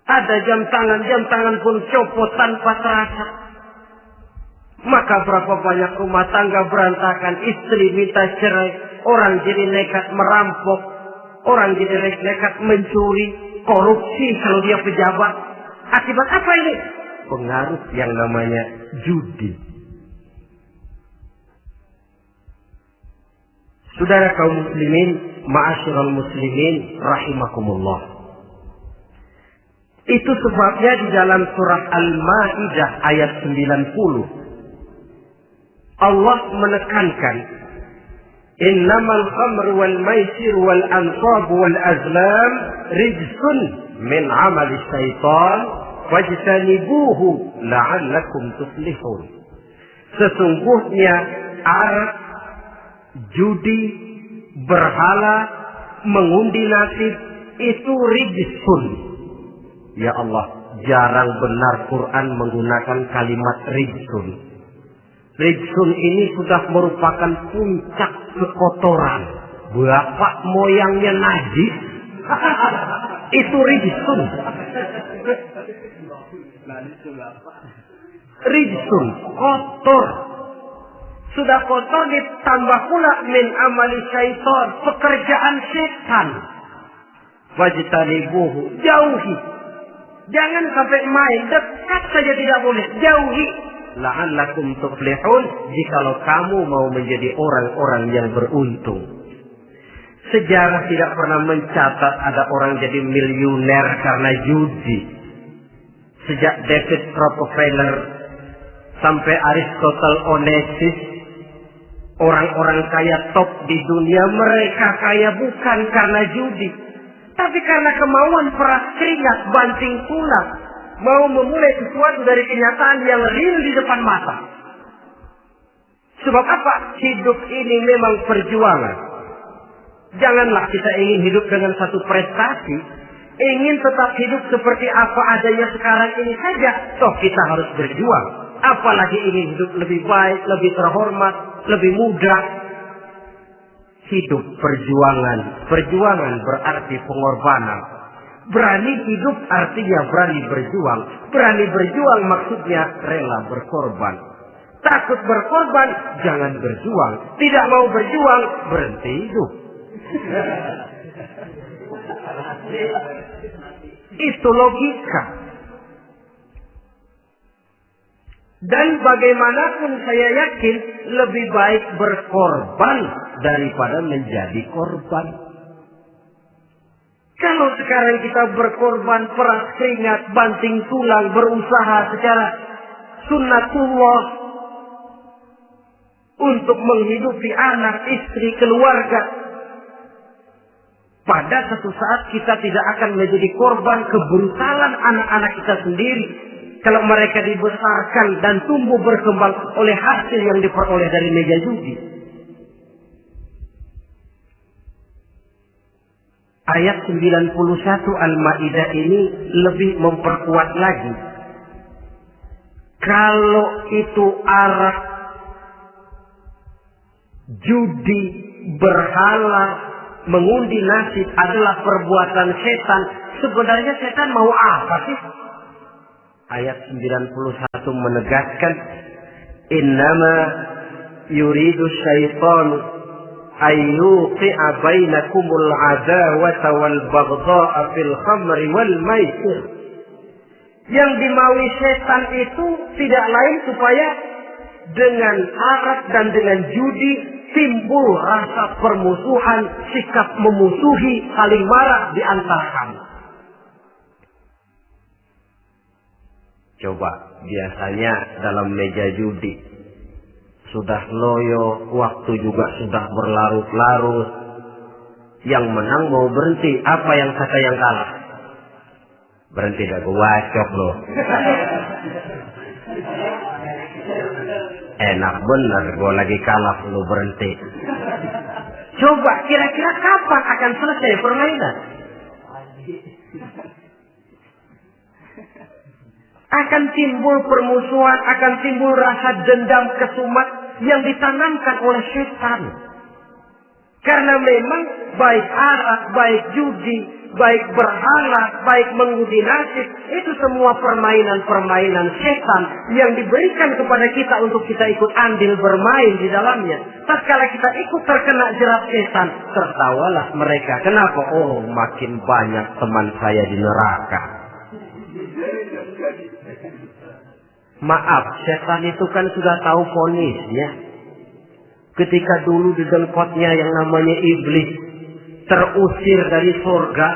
Ada jam tangan pun copot tanpa terasa. Maka berapa banyak rumah tangga berantakan, istri minta cerai, orang jadi nekat merampok, orang jadi nekat mencuri, korupsi kalau dia pejabat. Akibat apa ini? pengaruh yang namanya judi. Saudara kaum muslimin, ma'asyiral muslimin rahimakumullah. Itu sebabnya di dalam surat Al-Maidah ayat 90 Allah menekankan, innamal khamru wal maisir wal ansab wal azlam rijsun min amali syaitan fajtanibuhu la'allakum tuflihun. Sesungguhnya arak, judi, berhala, mengundi nasib itu rijsun. Ya Allah, jarang benar Quran menggunakan kalimat rijsun. Rijsun ini sudah merupakan puncak kekotoran. Bapak moyangnya najis, itu rijsun. Rijsun, kotor. Sudah kotor ditambah pula min amali syaitan, pekerjaan setan. Wajtanibuhu, jauhi. Jangan sampai main, dekat saja tidak boleh, jauhi. La'allakum tuflihun, jikalau kamu mau menjadi orang-orang yang beruntung. Sejarah tidak pernah mencatat ada orang jadi miliuner karena judi. Sejak David Rockefeller sampai Aristotle Onassis, orang-orang kaya top di dunia, mereka kaya bukan karena judi, tapi karena kemauan peras keringat banting tulang, mau memulai sesuatu dari kenyataan yang real di depan mata. Sebab apa? Hidup ini memang perjuangan. Janganlah kita ingin hidup dengan satu prestasi, ingin tetap hidup seperti apa adanya sekarang ini saja. Toh kita harus berjuang. Apalagi ingin hidup lebih baik, lebih terhormat, lebih mudah. Hidup perjuangan. Perjuangan berarti pengorbanan. Berani hidup artinya berani berjuang. Berani berjuang maksudnya rela berkorban. Takut berkorban, jangan berjuang. Tidak mau berjuang, berhenti hidup. Itu logika. Dan bagaimanapun saya yakin lebih baik berkorban daripada menjadi korban. Kalau sekarang kita berkorban, peras keringat, banting tulang, berusaha secara sunnatullah untuk menghidupi anak, istri, keluarga, pada satu saat kita tidak akan menjadi korban kebrutalan anak-anak kita sendiri. Kalau mereka dibesarkan dan tumbuh berkembang oleh hasil yang diperoleh dari meja judi. Ayat 91 Al-Maidah ini lebih memperkuat lagi. Kalau itu arak, judi, berhala, mengundi nasib adalah perbuatan setan, sebenarnya setan mau apa sih? Ayat 91 menegaskan, innama yuridu syaitan ayyuqi'a bainakumul adawata wal baghdha'a fil khamri wal maisir. Yang dimaui setan itu tidak lain supaya dengan arak dan dengan judi timbul rasa permusuhan, sikap memusuhi, saling marah di antara kamu. Coba, biasanya dalam meja judi sudah loyo, waktu juga sudah berlarut-larut. Yang menang mau berhenti, apa yang kata yang kalah? Berhenti dah, gua wacok loh. Enak bener, gua lagi kalah, lu berhenti. Coba, kira-kira kapan akan selesai permainan? Akan timbul permusuhan, akan timbul rasa dendam kesumat yang ditanamkan oleh setan. Karena memang baik arak, baik judi, baik berhala, baik mengundi nasib, itu semua permainan-permainan setan yang diberikan kepada kita untuk kita ikut andil bermain di dalamnya. Tatkala kita ikut terkena jerat setan, tertawalah mereka. Kenapa? Oh, makin banyak teman saya di neraka. Maaf, setan itu kan sudah tahu vonisnya. Ketika dulu di dengkotnya yang namanya iblis terusir dari surga,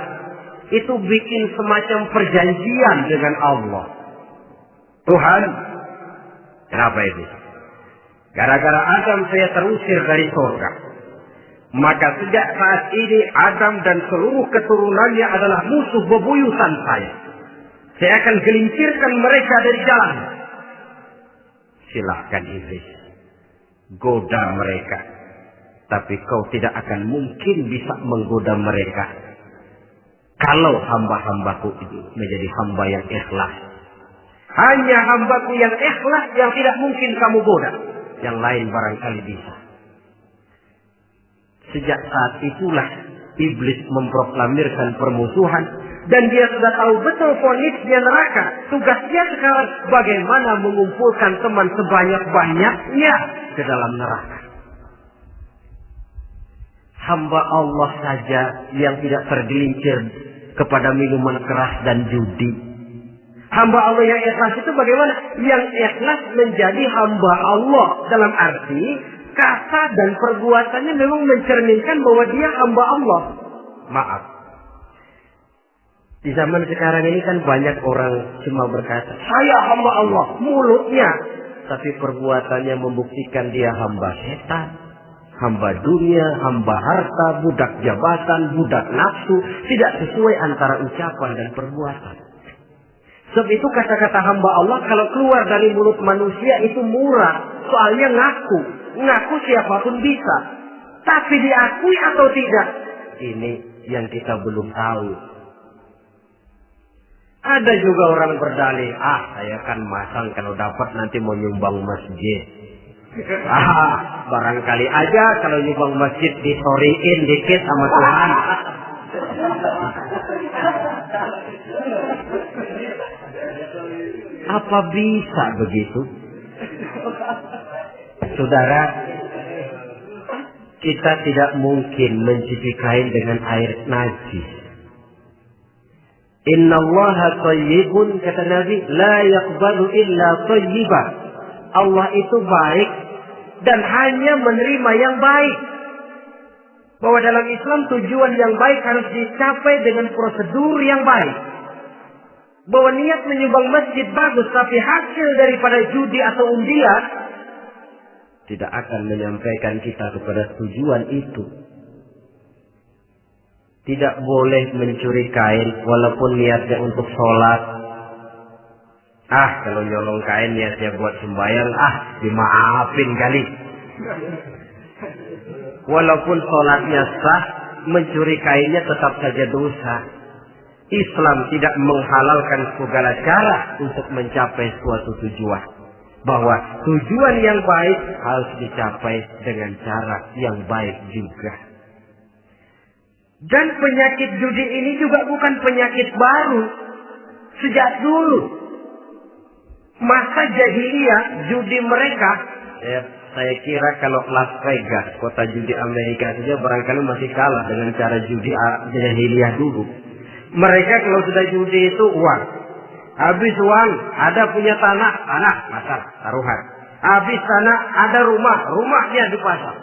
itu bikin semacam perjanjian dengan Allah. Tuhan, kenapa itu? Gara-gara Adam saya terusir dari surga. Maka sejak saat ini Adam dan seluruh keturunannya adalah musuh bebuyutan saya. Saya akan gelincirkan mereka dari jalan. Silahkan iblis, goda mereka. Tapi kau tidak akan mungkin bisa menggoda mereka kalau hamba-hambaku itu menjadi hamba yang ikhlas. Hanya hambaku yang ikhlas yang tidak mungkin kamu goda. Yang lain barangkali bisa. Sejak saat itulah iblis memproklamirkan permusuhan. Dan dia sudah tahu betul vonisnya neraka. Tugasnya sekarang bagaimana mengumpulkan teman sebanyak-banyaknya ke dalam neraka. Hamba Allah saja yang tidak tergelincir kepada minuman keras dan judi. Hamba Allah yang ikhlas itu bagaimana? Yang ikhlas menjadi hamba Allah. Dalam arti kata dan perbuatannya memang mencerminkan bahwa dia hamba Allah. Maaf. Di zaman sekarang ini kan banyak orang cuma berkata, saya hamba Allah, mulutnya. Tapi perbuatannya membuktikan dia hamba setan, hamba dunia, hamba harta, budak jabatan, budak nafsu. Tidak sesuai antara ucapan dan perbuatan. Sebab itu kata-kata hamba Allah kalau keluar dari mulut manusia itu murah. Soalnya ngaku siapapun bisa. Tapi diakui atau tidak, ini yang kita belum tahu. Ada juga orang berdalih, saya kan masang kalau dapat nanti mau nyumbang masjid. Barangkali aja kalau nyumbang masjid disoriin dikit sama Tuhan. Apa bisa begitu? Saudara, kita tidak mungkin mencuci kain dengan air najis. Inna Allaha thayyibun, kata Nabi, la yaqbalu illa thayyiban. Allah itu baik dan hanya menerima yang baik. Bahwa dalam Islam tujuan yang baik harus dicapai dengan prosedur yang baik. Bahwa niat menyumbang masjid bagus, tapi hasil daripada judi atau undian tidak akan menyampaikan kita kepada tujuan itu. Tidak boleh mencuri kain walaupun niatnya untuk sholat. Kalau nyolong kain niatnya buat sembahyang, dimaafin kali. Walaupun sholatnya sah, mencuri kainnya tetap saja dosa. Islam tidak menghalalkan segala cara untuk mencapai suatu tujuan. Bahwa tujuan yang baik harus dicapai dengan cara yang baik juga. Dan penyakit judi ini juga bukan penyakit baru. Sejak dulu. Masa jahiliyah judi mereka. Saya kira kalau Las Vegas, kota judi Amerika saja barangkali masih kalah dengan cara judi jahiliyah dulu. Mereka kalau sudah judi itu uang. Habis uang, ada punya tanah pasar, taruhan. Habis tanah, ada rumahnya dipasang.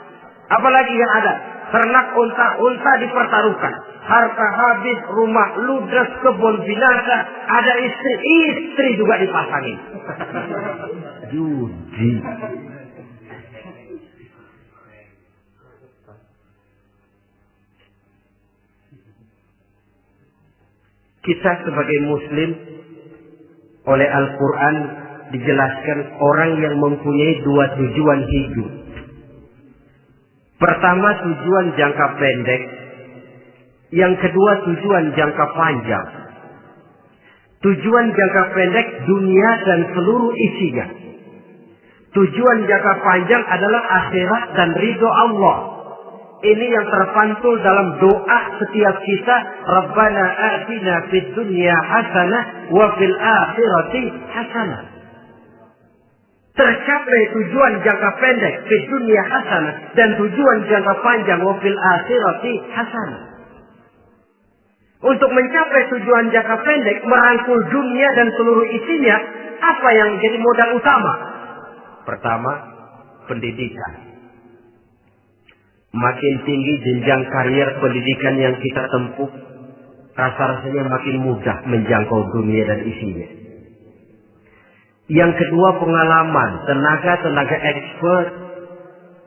Apalagi yang ada? Ternak unta dipertaruhkan. Harta habis, rumah ludes, kebun binasa, ada istri juga dipasangin. Judi. Kita sebagai muslim oleh Al-Quran dijelaskan orang yang mempunyai dua tujuan hidup. Pertama tujuan jangka pendek, yang kedua tujuan jangka panjang. Tujuan jangka pendek dunia dan seluruh isinya. Tujuan jangka panjang adalah akhirat dan ridho Allah. Ini yang terpantul dalam doa setiap kita. Rabbana atina fid dunya hasanah wa fil akhirati hasanah. Tercapai tujuan jangka pendek di dunia hasanah dan tujuan jangka panjang wa fil akhirati hasanah. Untuk mencapai tujuan jangka pendek merangkul dunia dan seluruh isinya, Apa yang jadi modal utama? Pertama, pendidikan. Makin tinggi jenjang karier pendidikan yang kita tempuh, rasa-rasanya makin mudah menjangkau dunia dan isinya. Yang kedua, pengalaman. Tenaga expert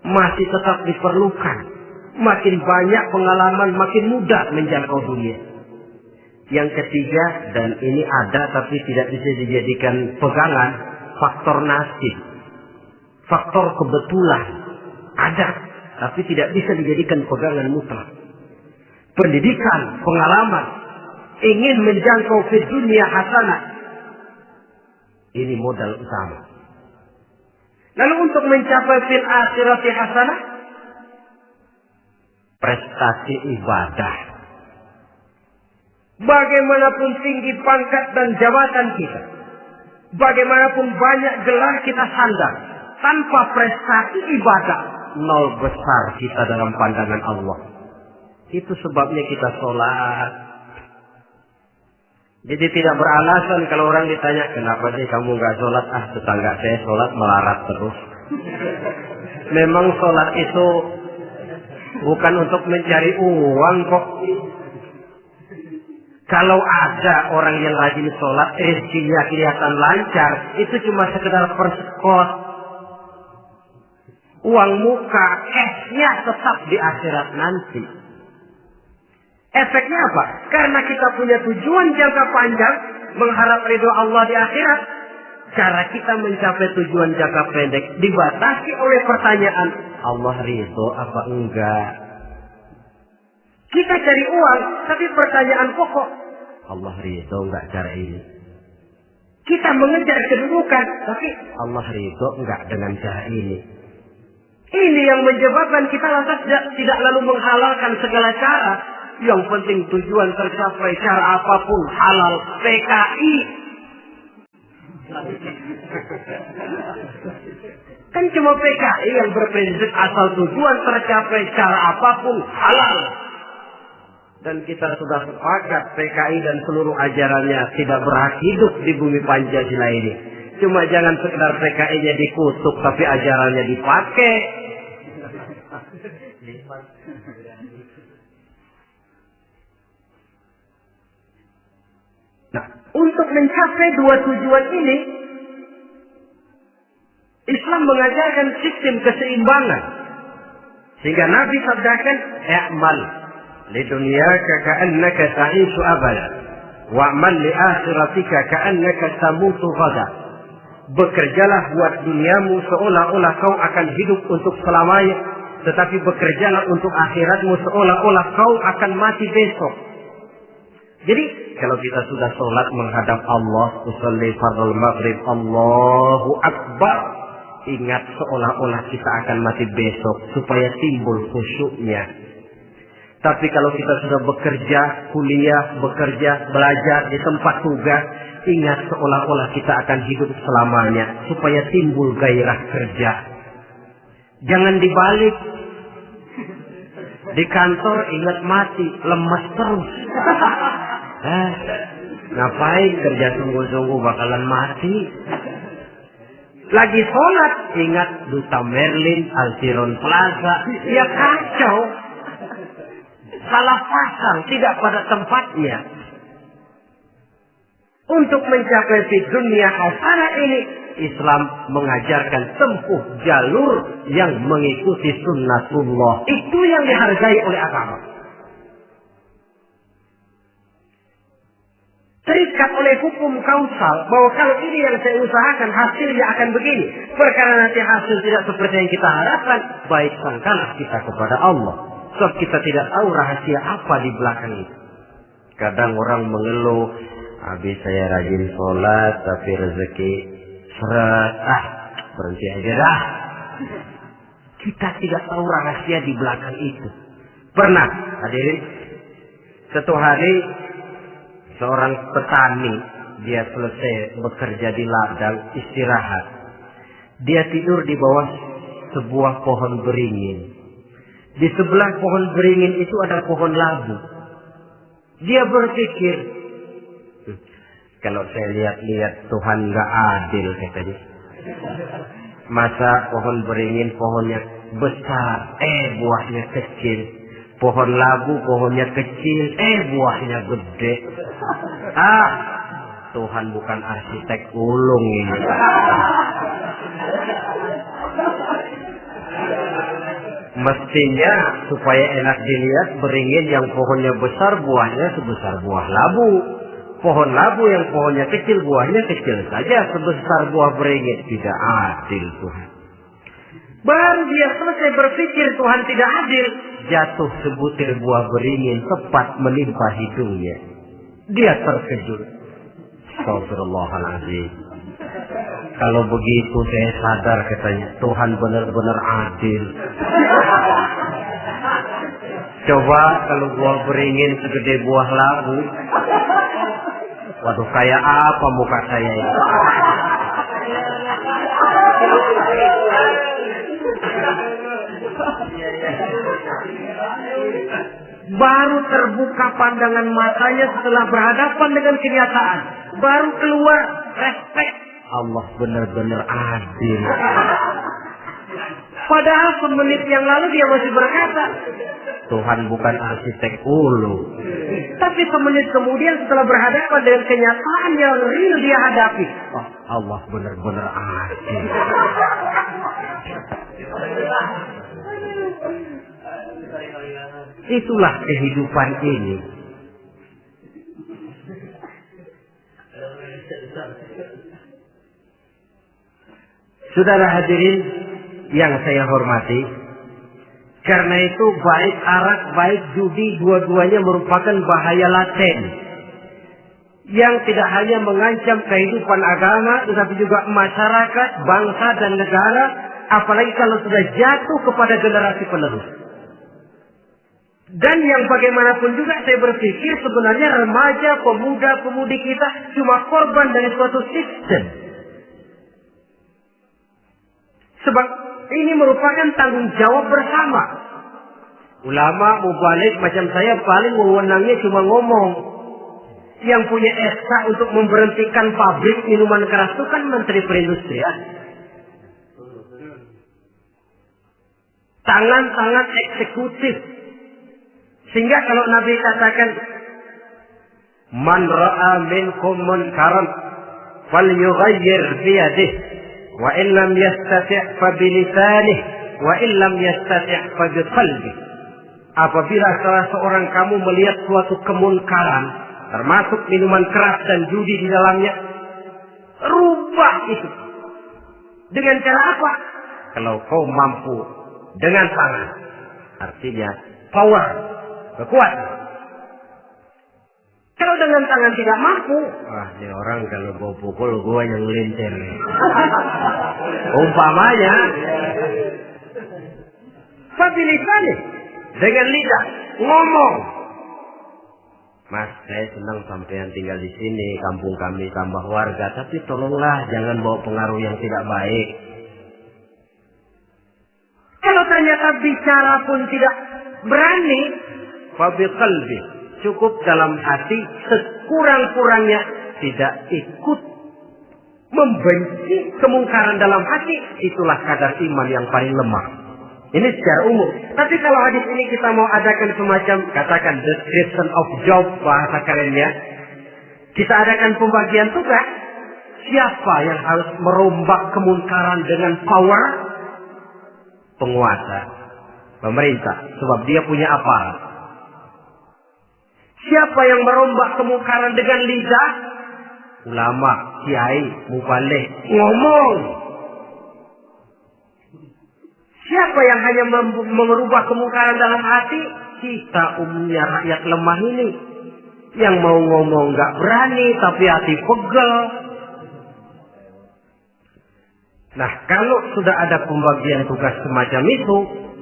masih tetap diperlukan. Makin banyak pengalaman, makin mudah menjangkau dunia. Yang ketiga, dan ini ada tapi tidak bisa dijadikan pegangan, faktor nasib. Faktor kebetulan. Ada, tapi tidak bisa dijadikan pegangan mutlak. Pendidikan, pengalaman, ingin menjangkau ke dunia hasanah. Ini modal utama. Lalu untuk mencapai fil akhirati hasanah, prestasi ibadah. Bagaimanapun tinggi pangkat dan jabatan kita, bagaimanapun banyak gelar kita sandang, tanpa prestasi ibadah, nol besar kita dalam pandangan Allah. Itu sebabnya kita sholat. Jadi tidak beralasan kalau orang ditanya, kenapa sih kamu nggak sholat? Tetangga saya sholat melarat terus. Memang sholat itu bukan untuk mencari uang kok. Kalau ada orang yang rajin sholat, rezekinya kelihatan lancar, itu cuma sekedar persekot. Uang muka, cashnya tetap di akhirat nanti. Efeknya apa? Karena kita punya tujuan jangka panjang, mengharap ridho Allah di akhirat. Cara kita mencapai tujuan jangka pendek dibatasi oleh pertanyaan, Allah ridho apa enggak? Kita cari uang, tapi pertanyaan pokok, Allah ridho enggak cara ini? Kita mengejar kedudukan, tapi Allah ridho enggak dengan cara ini? Ini yang menyebabkan kita lantas tidak lalu menghalalkan segala cara. Yang penting tujuan tercapai cara apapun halal. PKI. Kan cuma PKI yang berprinsip asal tujuan tercapai cara apapun halal. Dan kita sudah sepakat PKI dan seluruh ajarannya tidak berhak hidup di bumi Pancasila ini. Cuma jangan sekedar PKI-nya dikutuk tapi ajarannya dipakai. Nah, untuk mencapai dua tujuan ini, Islam mengajarkan sistem keseimbangan. Sehingga Nabi sabdakan, "I'mal li dunyaka ka'annaka ta'ishu abada, wa'mal li akhiratika ka'annaka tamutu ghada." Bekerjalah buat duniamu seolah-olah kau akan hidup untuk selamanya, tetapi bekerjalah untuk akhiratmu seolah-olah kau akan mati besok. Jadi kalau kita sudah sholat menghadap Allah, usolli fardhu maghrib, Allahu Akbar, ingat seolah-olah kita akan mati besok supaya timbul khusyuknya. Tapi kalau kita sudah bekerja, kuliah, bekerja, belajar di tempat tugas, ingat seolah-olah kita akan hidup selamanya supaya timbul gairah kerja. Jangan dibalik. Di kantor ingat mati, lemas terus. Ngapain kerja sungguh-sungguh bakalan mati. Lagi sholat ingat Duta Merlin, Altiron Plaza. Ya kacau. Salah pasang, tidak pada tempatnya. Untuk mencapai di dunia hasanah ini, Islam mengajarkan tempuh jalur yang mengikuti sunnatullah. Itu yang dihargai oleh agama. Terikat oleh hukum kausal bahwa kalau ini yang saya usahakan hasilnya akan begini. Perkara nanti hasil tidak seperti yang kita harapkan, baik sangkalah kita kepada Allah. Sebab kita tidak tahu rahasia apa di belakang itu. Kadang orang mengeluh, habis saya rajin sholat tapi rezeki seret, berhenti aja dah. Kita tidak tahu rahasia di belakang itu. Pernah hadirin, satu hari seorang petani, dia selesai bekerja di ladang, istirahat. Dia tidur di bawah sebuah pohon beringin. Di sebelah pohon beringin itu ada pohon labu. Dia berpikir, Kalau saya lihat-lihat Tuhan nggak adil katanya. Masa pohon beringin pohonnya besar, buahnya kecil. Pohon labu pohonnya kecil, buahnya gede. Tuhan bukan arsitek ulung ini. Mestinya supaya enak dilihat beringin yang pohonnya besar buahnya sebesar buah labu. Pohon labu yang pohonnya kecil buahnya kecil saja sebesar buah beringin. Tidak adil Tuhan. Baru dia selesai berpikir Tuhan tidak adil, jatuh sebutir buah beringin tepat menimpa hidungnya. Dia terkejut. Astagfirullahaladzim. Kalau begitu saya sadar katanya Tuhan benar-benar adil. Coba kalau buah beringin segede buah labu. Waduh, kayak apa muka saya ini? Baru terbuka pandangan matanya setelah berhadapan dengan kenyataan. Baru keluar respek. Allah benar-benar adil. Padahal semenit yang lalu dia masih berkata, Tuhan bukan arsitek ulu. Tapi semenit kemudian setelah berhadapan dengan kenyataan yang real dia hadapi, Allah benar-benar adil. Itulah kehidupan ini. Saudara hadirin yang saya hormati, karena itu baik arak, baik judi, dua-duanya merupakan bahaya laten yang tidak hanya mengancam kehidupan agama, tetapi juga masyarakat, bangsa dan negara, apalagi kalau sudah jatuh kepada generasi penerus. Dan yang bagaimanapun juga saya berpikir sebenarnya remaja, pemuda, pemudi kita cuma korban dari suatu sistem. Sebab ini merupakan tanggung jawab bersama. Ulama, mubalik macam saya paling wewenangnya cuma ngomong. Yang punya SK untuk memberhentikan pabrik minuman keras itu kan Menteri Perindustrian. Tangan-tangan eksekutif. Sehingga kalau Nabi katakan, Man ra'a minkum munkaran falyughayyir biyadihi wa in lam yastati' fa bilisanihi wa in lam yastati' fa biqalbihi. Apabila salah seorang kamu melihat suatu kemunkaran, termasuk minuman keras dan judi di dalamnya, rubah itu. Dengan cara apa? Kalau kau mampu dengan tangan, artinya power, kekuatan. Kalau dengan tangan tidak mampu, ini orang kalau gua pukul gua yang melintir. Umpamanya, fabilisani, dengan lidah ngomong. Mas, saya senang sampean tinggal di sini, kampung kami tambah warga, tapi tolonglah jangan bawa pengaruh yang tidak baik. Kalau ternyata bicara pun tidak berani, fabiqalbi, cukup dalam hati, sekurang-kurangnya tidak ikut membenci kemungkaran dalam hati, itulah kadar iman yang paling lemah. Ini secara umum. Tapi kalau hadis ini kita mau adakan semacam, katakan description of job, bahasa kerennya, kita adakan pembagian tugas. Siapa yang harus merombak kemungkaran dengan power? Penguasa, pemerintah, sebab dia punya aparat. Siapa yang merombak kemungkaran dengan lidah? Ulama, kiai, mubalik, ngomong. Siapa yang hanya merubah kemungkaran dalam hati? Kita umumnya rakyat lemah ini. Yang mau ngomong gak berani, tapi hati pegel. Nah, kalau sudah ada pembagian tugas semacam itu,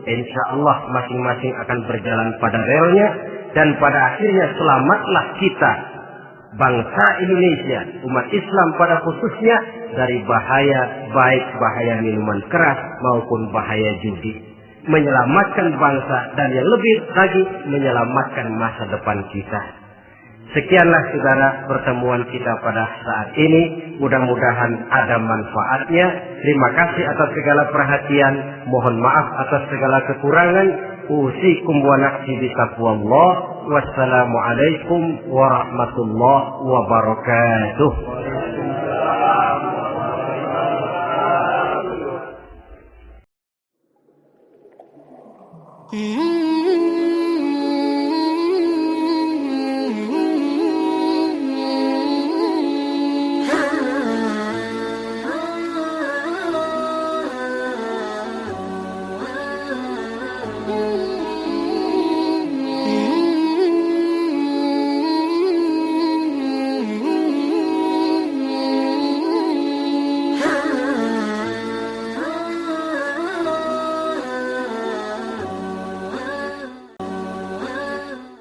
insya Allah masing-masing akan berjalan pada relnya. Dan pada akhirnya selamatlah kita, bangsa Indonesia, umat Islam pada khususnya, dari bahaya, baik bahaya minuman keras maupun bahaya judi. Menyelamatkan bangsa dan yang lebih lagi menyelamatkan masa depan kita. Sekianlah saudara pertemuan kita pada saat ini. Mudah-mudahan ada manfaatnya. Terima kasih atas segala perhatian. Mohon maaf atas segala kekurangan. Usikum wa nafsi bitaqwallah. Wassalamualaikum warahmatullahi wabarakatuh.